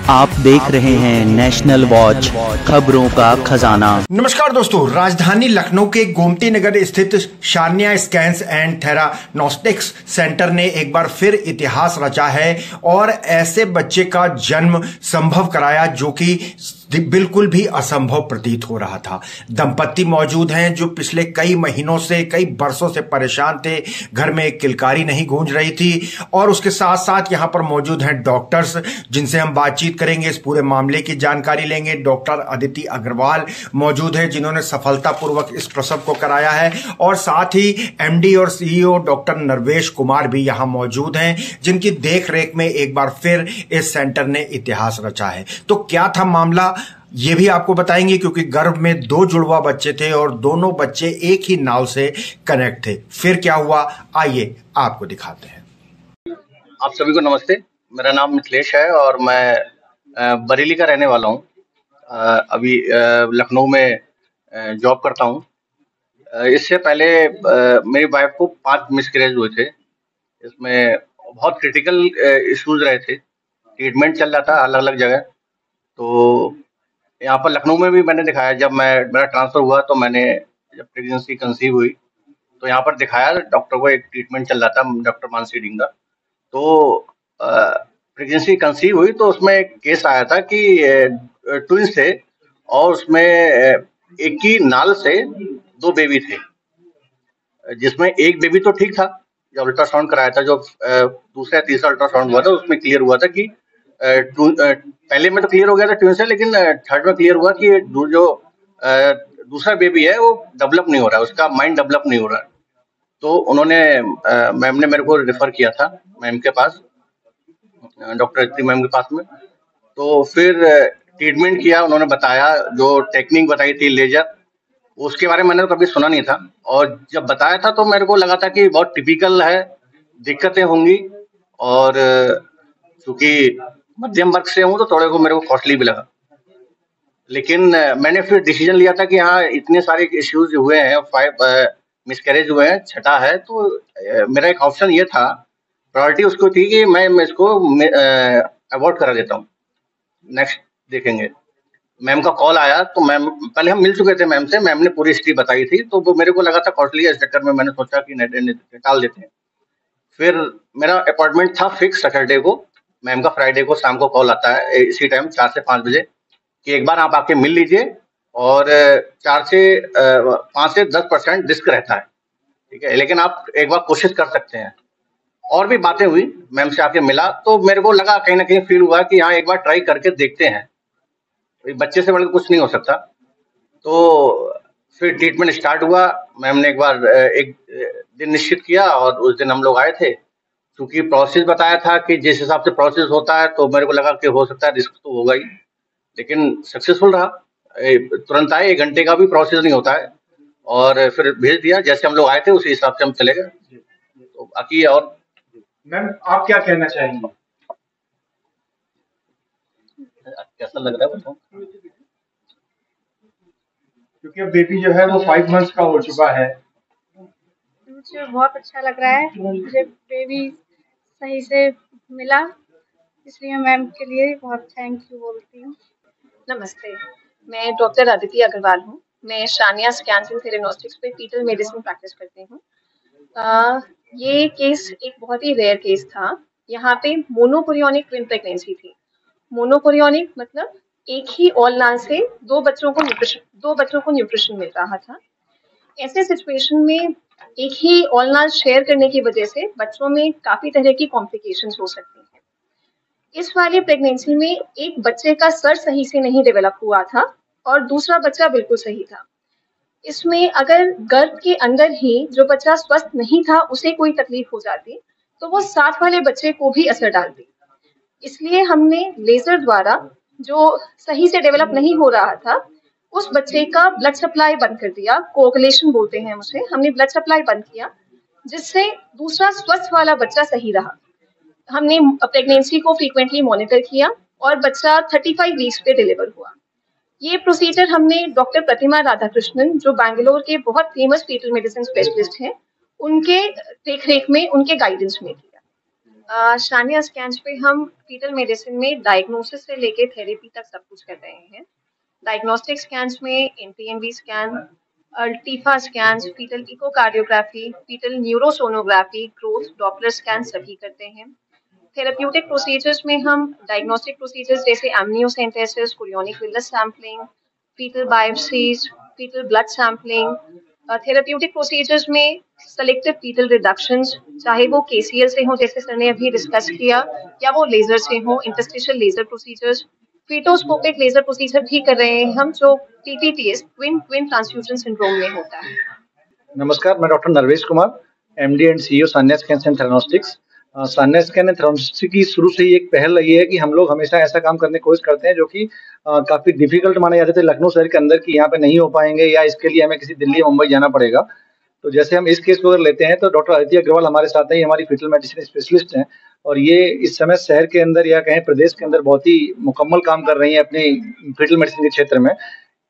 आप देख रहे हैं नेशनल वॉच, खबरों का खजाना। नमस्कार दोस्तों, राजधानी लखनऊ के गोमती नगर स्थित शान्या स्कैन्स एंड थेरानोस्टिक्स सेंटर ने एक बार फिर इतिहास रचा है और ऐसे बच्चे का जन्म संभव कराया जो कि बिल्कुल भी असंभव प्रतीत हो रहा था। दंपत्ति मौजूद हैं जो पिछले कई महीनों से, कई बरसों से परेशान थे। घर में एक किलकारी नहीं गूंज रही थी और उसके साथ साथ यहां पर मौजूद हैं डॉक्टर्स जिनसे हम बातचीत करेंगे, इस पूरे मामले की जानकारी लेंगे। डॉक्टर अदिति अग्रवाल मौजूद है जिन्होंने सफलतापूर्वक इस प्रसव को कराया है और साथ ही एमडी और सीईओ डॉक्टर नरवेश कुमार भी यहां मौजूद हैं जिनकी देख रेख में एक बार फिर इस सेंटर ने इतिहास रचा है। तो क्या था मामला, ये भी आपको बताएंगे क्योंकि गर्भ में 2 जुड़वा बच्चे थे और दोनों बच्चे एक ही नाव से कनेक्ट थे। फिर क्या हुआ, आइए आपको दिखाते हैं। आप सभी को नमस्ते, मेरा नाम मिथिलेश है और मैं बरेली का रहने वाला हूँ। अभी लखनऊ में जॉब करता हूँ। इससे पहले मेरी वाइफ को 5 मिसकैरेज हुए थे। इसमें बहुत क्रिटिकल इश्यूज रहे थे, ट्रीटमेंट चल रहा था अलग अलग जगह। तो यहाँ पर लखनऊ में भी मैंने दिखाया, जब मेरा ट्रांसफर हुआ तो मैंने जब प्रेगनेंसी कंसीव हुई तो यहाँ पर दिखाया डॉक्टर को। एक ट्रीटमेंट चल रहा था डॉक्टर मानसी डिंग का। तो प्रेगनेंसी कंसीव हुई तो उसमें एक केस आया था कि ट्विंस थे और उसमें एक ही नाल से 2 बेबी थे, जिसमें एक बेबी तो ठीक था। जब अल्ट्रासाउंड कराया था, जो दूसरा तीसरा अल्ट्रासाउंड हुआ था, उसमें क्लियर हुआ था कि पहले में तो क्लियर हो गया था ट्विंस है, लेकिन थर्ड में क्लियर हुआ कि जो दूसरा बेबी है वो डेवलप नहीं हो रहा है, उसका माइंड डेवलप नहीं हो रहा है। तो उन्होंने मैम ने मेरे को रेफर किया था मैम के पास, डॉक्टर अदिति मैम के पास में। तो फिर ट्रीटमेंट किया, उन्होंने बताया, जो टेक्निक बताई थी लेजर, उसके बारे में मैंने तो कभी सुना नहीं था। और जब बताया था तो मेरे को लगा था कि बहुत टिपिकल है, दिक्कतें होंगी। और चूंकि मध्यम वर्ग से हूँ तो थोड़े को मेरे को कॉस्टली भी लगा, लेकिन मैंने फिर डिसीजन लिया था कि हाँ, इतने सारे इश्यूज हुए हैं, 5 मिसकैरेज हुए हैं, छठा है, तो मेरा एक ऑप्शन ये था, प्रायोरिटी उसको थी कि मैं इसको अवॉइड करा देता हूँ, नेक्स्ट देखेंगे। मैम का कॉल आया तो मैम, पहले हम मिल चुके थे मैम से, मैम ने पूरी हिस्ट्री बताई थी, तो वो मेरे को लगा था कॉस्टली है, इस चक्कर में मैंने सोचा कि टाल देते हैं। फिर मेरा अपॉइंटमेंट था फिक्स सैटरडे को। मैम का फ्राइडे को शाम को कॉल आता है इसी टाइम 4 से 5 बजे कि एक बार आप आके मिल लीजिए, और 5 से 10% रिस्क रहता है, ठीक है, लेकिन आप एक बार कोशिश कर सकते हैं। और भी बातें हुई, मैम से आके मिला तो मेरे को लगा, कहीं ना कहीं फील हुआ कि हाँ, एक बार ट्राई करके देखते हैं, बच्चे से बढ़कर कुछ नहीं हो सकता। तो फिर ट्रीटमेंट स्टार्ट हुआ। मैम ने एक बार एक दिन निश्चित किया और उस दिन हम लोग आए थे। क्योंकि प्रोसेस बताया था कि जिस हिसाब से प्रोसेस होता है, तो मेरे को लगा कि हो सकता है रिस्क तो होगा ही, लेकिन सक्सेसफुल रहा। तुरंत आए, 1 घंटे का भी प्रोसेस नहीं होता है, और फिर भेज दिया। जैसे हम लोग आए थे उसी हिसाब से हम चले गए। तो बाकी और मैम, आप क्या कहना चाहेंगे? कैसा लग रहा है बताओ? क्योंकि अब बेबी जो है वो 5 मंथ्स का हो चुका है। मुझे बहुत अच्छा लग रहा है, मुझे बेबी सही से मिला, इसलिए मैम के लिए बहुत थैंक यू बोलती हूँ। नमस्ते, मैं डॉक्टर अदिति अग्रवाल हूँ। मैं शानिया स्कैन्स एंड थेरानोस्टिक्स पे फीटल मेडिसिन प्रैक्टिस करती हूँ। ये केस एक बहुत ही रेयर केस था। यहाँ पे मोनोकोरियोनिक ट्विन प्रेगनेंसी थी। मोनोकोरियोनिक मतलब एक ही ऑल से 2 बच्चों को न्यूट्रिशन मिल रहा था। ऐसे सिचुएशन में एक ही ऑल शेयर करने की वजह से बच्चों में काफी तरह की कॉम्प्लिकेशंस हो सकती हैं। इस वाली प्रेगनेंसी में एक बच्चे का सर सही से नहीं डेवलप हुआ था और दूसरा बच्चा बिल्कुल सही था। इसमें अगर गर्भ के अंदर ही जो बच्चा स्वस्थ नहीं था उसे कोई तकलीफ हो जाती तो वो साथ वाले बच्चे को भी असर डालती। इसलिए हमने लेजर द्वारा जो सही से डेवलप नहीं हो रहा था उस बच्चे का ब्लड सप्लाई बंद कर दिया, कोअगुलेशन बोलते हैं उसे। हमने ब्लड सप्लाई बंद किया जिससे दूसरा स्वस्थ वाला बच्चा सही रहा। हमने प्रेगनेंसी को फ्रीक्वेंटली मॉनिटर किया और बच्चा 35 वीक्स पे डिलीवर हुआ। ये प्रोसीजर हमने डॉक्टर प्रतिमा राधाकृष्णन, जो बैंगलोर के बहुत फेमस फीटल मेडिसिन स्पेशलिस्ट हैं, उनके देखरेख में, उनके गाइडेंस में किया। शानिया स्कैन्स पे हम फीटल मेडिसिन में डायग्नोसिस से लेके थेरेपी तक सब कुछ कर रहे हैं। डायग्नोस्टिक स्कैन्स में NPNV scan, TIFFA scans, fetal echocardiography, fetal neurosonography, growth Doppler scan सभी करते हैं। थेरेप्यूटिक प्रोसीजर्स में हम डायग्नोस्टिक प्रोसीजर्स जैसे amniocentesis, chorionic villus sampling, fetal biopsies, fetal blood sampling, therapeutic procedures में सेलेक्टिव फीटल रिडक्शंस, चाहे वो केसीएल से हो जैसे सर ने अभी डिस्कस किया, या वो लेजर से हो, interstitial laser procedures, fetoscopic laser procedure भी कर रहे हैं हम, जो टीटीटीएस ट्विन ट्रांसफ्यूजन सिंड्रोम में होता है। नमस्कार, मैं doctor Narvesh Kumar, MD and CEO Sanya scans and theranostics. Sanya scan and theranostics की शुरू से ही एक पहल रही है कि हम लोग हमेशा ऐसा काम करने की कोशिश करते हैं जो कि काफी डिफिकल्ट माने जाते थे लखनऊ शहर के अंदर, कि यहाँ पे नहीं हो पाएंगे या इसके लिए हमें किसी दिल्ली या मुंबई जाना पड़ेगा। तो जैसे हम इस केस को अगर लेते हैं तो डॉक्टर अदिति अग्रवाल हमारे साथ हैं, हमारी फीटल मेडिसिन स्पेशलिस्ट हैं, और ये इस समय शहर के अंदर या कहें प्रदेश के अंदर बहुत ही मुकम्मल काम कर रही हैं अपनी फीटल मेडिसिन के क्षेत्र में।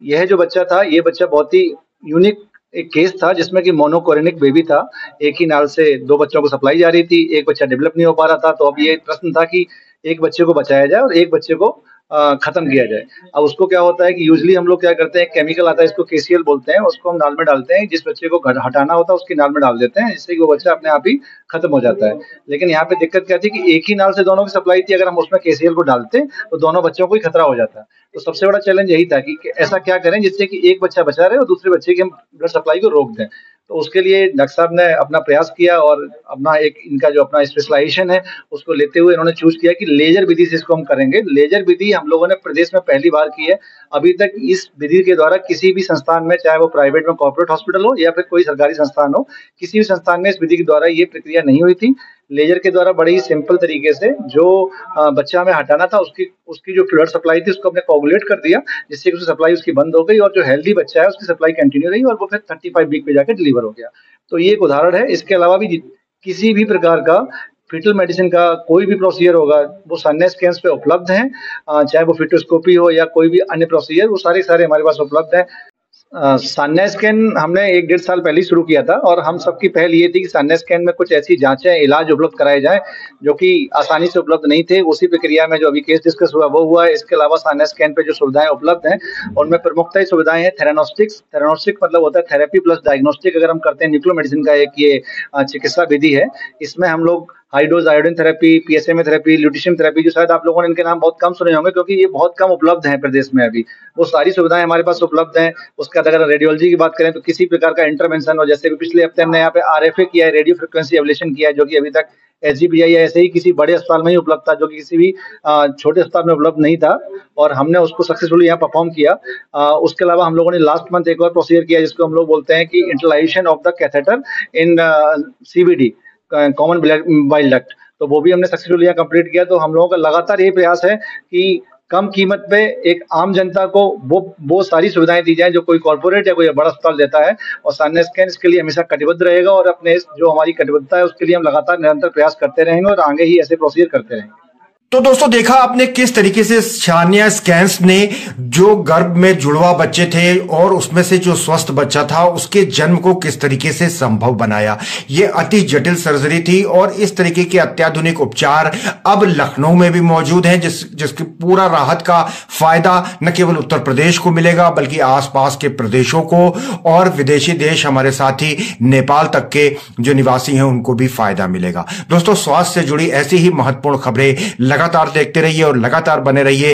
यह जो बच्चा था, ये बच्चा बहुत ही यूनिक एक केस था जिसमें कि मोनोकोरिनिक बेबी था। एक ही नाल से 2 बच्चों को सप्लाई जा रही थी, एक बच्चा डेवलप नहीं हो पा रहा था। तो अब ये प्रश्न था कि एक बच्चे को बचाया जाए और एक बच्चे को खत्म किया जाए। अब उसको क्या होता है कि यूजुअली हम लोग क्या करते हैं, केमिकल आता है, इसको केसीएल बोलते हैं, उसको हम नाल में डालते हैं, जिस बच्चे को हटाना होता है उसकी नाल में डाल देते हैं, जिससे कि वो बच्चा अपने आप ही खत्म हो जाता है। लेकिन यहाँ पे दिक्कत क्या थी कि एक ही नाल से दोनों की सप्लाई थी, अगर हम उसमें केसीएल को डालते तो दोनों बच्चों को ही खतरा हो जाता है। तो सबसे बड़ा चैलेंज यही था कि ऐसा क्या करें जिससे कि एक बच्चा बचा रहे और दूसरे बच्चे की हम ब्लड सप्लाई को रोक दें। तो उसके लिए डॉक्टर साहब ने अपना प्रयास किया और अपना एक इनका जो अपना स्पेशलाइजेशन है उसको लेते हुए इन्होंने चूज किया कि लेजर विधि से इसको हम करेंगे। लेजर विधि हम लोगों ने प्रदेश में पहली बार की है। अभी तक इस विधि के द्वारा किसी भी संस्थान में, चाहे वो प्राइवेट में कॉर्पोरेट हॉस्पिटल हो या फिर कोई सरकारी संस्थान हो, किसी भी संस्थान में इस विधि के द्वारा ये प्रक्रिया नहीं हुई थी। लेजर के द्वारा बड़े ही सिंपल तरीके से जो बच्चा हमें हटाना था उसकी जो ब्लड सप्लाई थी उसको हमने कोगुलेट कर दिया, जिससे कि उसकी सप्लाई उसकी बंद हो गई, और जो हेल्दी बच्चा है उसकी सप्लाई कंटिन्यू रही और वो फिर 35 वीक पे जाकर डिलीवर हो गया। तो ये एक उदाहरण है। इसके अलावा भी किसी भी प्रकार का फीटल मेडिसिन का कोई भी प्रोसीजर होगा वो सान्या स्कैन्स पे उपलब्ध है, चाहे वो फिटोस्कोपी हो या कोई भी अन्य प्रोसीजर, वो सारे हमारे पास उपलब्ध है। सान्या स्कैन हमने 1-1.5 साल पहले शुरू किया था और हम सबकी पहल ये थी कि सान्या स्कैन में कुछ ऐसी जांचें, इलाज उपलब्ध कराए जाएं जो कि आसानी से उपलब्ध नहीं थे। उसी प्रक्रिया में जो अभी केस डिस्कस हुआ वो हुआ है। इसके अलावा सान्या स्कैन पे जो सुविधाएं उपलब्ध हैं उनमें प्रमुखतः सुविधाएं हैं थेरानोस्टिक्स। थेरानोस्टिक मतलब होता है थेरेपी प्लस डायग्नोस्टिक। अगर हम करते हैं न्यूक्लियो मेडिसिन का एक ये चिकित्सा विधि है, इसमें हम लोग high dose iodine therapy, PSMA therapy, lutetium therapy, जो शायद आप लोगों ने इनके नाम बहुत कम सुने होंगे क्योंकि ये बहुत कम उपलब्ध हैं प्रदेश में अभी, वो सारी सुविधाएं हमारे पास उपलब्ध हैं। उसके बाद अगर रेडियोलॉजी की बात करें तो किसी प्रकार का इंटरवेंशन हो, जैसे पिछले हफ्ते हमने यहाँ पे आरएफए किया है, रेडियो फ्रिक्वेंसी एब्लेशन किया है, जो कि अभी तक एसजीपीआई या ऐसे ही किसी बड़े अस्पताल में ही उपलब्ध था, जो कि किसी भी छोटे अस्पताल में उपलब्ध नहीं था, और हमने उसको सक्सेसफुली यहाँ परफॉर्म किया। उसके अलावा हम लोगों ने लास्ट मंथ एक और प्रोसीजर किया जिसको हम लोग बोलते हैं कि internalisation of the catheter in CBD, common bile duct, तो वो भी हमने सक्सेसफुली यहाँ कंप्लीट किया। तो हम लोगों का लगातार ये प्रयास है कि कम कीमत पे एक आम जनता को वो सारी सुविधाएं दी जाए जो कोई कॉर्पोरेट या कोई बड़ा अस्पताल देता है, और सान्या स्कैन इसके लिए हमेशा कटिबद्ध रहेगा और अपने जो हमारी कटिबद्धता है उसके लिए हम लगातार निरंतर प्रयास करते रहेंगे और आगे ही ऐसे प्रोसीजर करते रहेंगे। तो दोस्तों देखा आपने किस तरीके से सान्या स्कैन्स ने जो गर्भ में जुड़वा बच्चे थे और उसमें से जो स्वस्थ बच्चा था उसके जन्म को किस तरीके से संभव बनाया। ये अति जटिल सर्जरी थी और इस तरीके के अत्याधुनिक उपचार अब लखनऊ में भी मौजूद हैं, जिसकी पूरा राहत का फायदा न केवल उत्तर प्रदेश को मिलेगा बल्कि आसपास के प्रदेशों को और विदेशी देश, हमारे साथी नेपाल तक के जो निवासी हैं उनको भी फायदा मिलेगा। दोस्तों स्वास्थ्य से जुड़ी ऐसी ही महत्वपूर्ण खबरें लगातार देखते रहिए और लगातार बने रहिए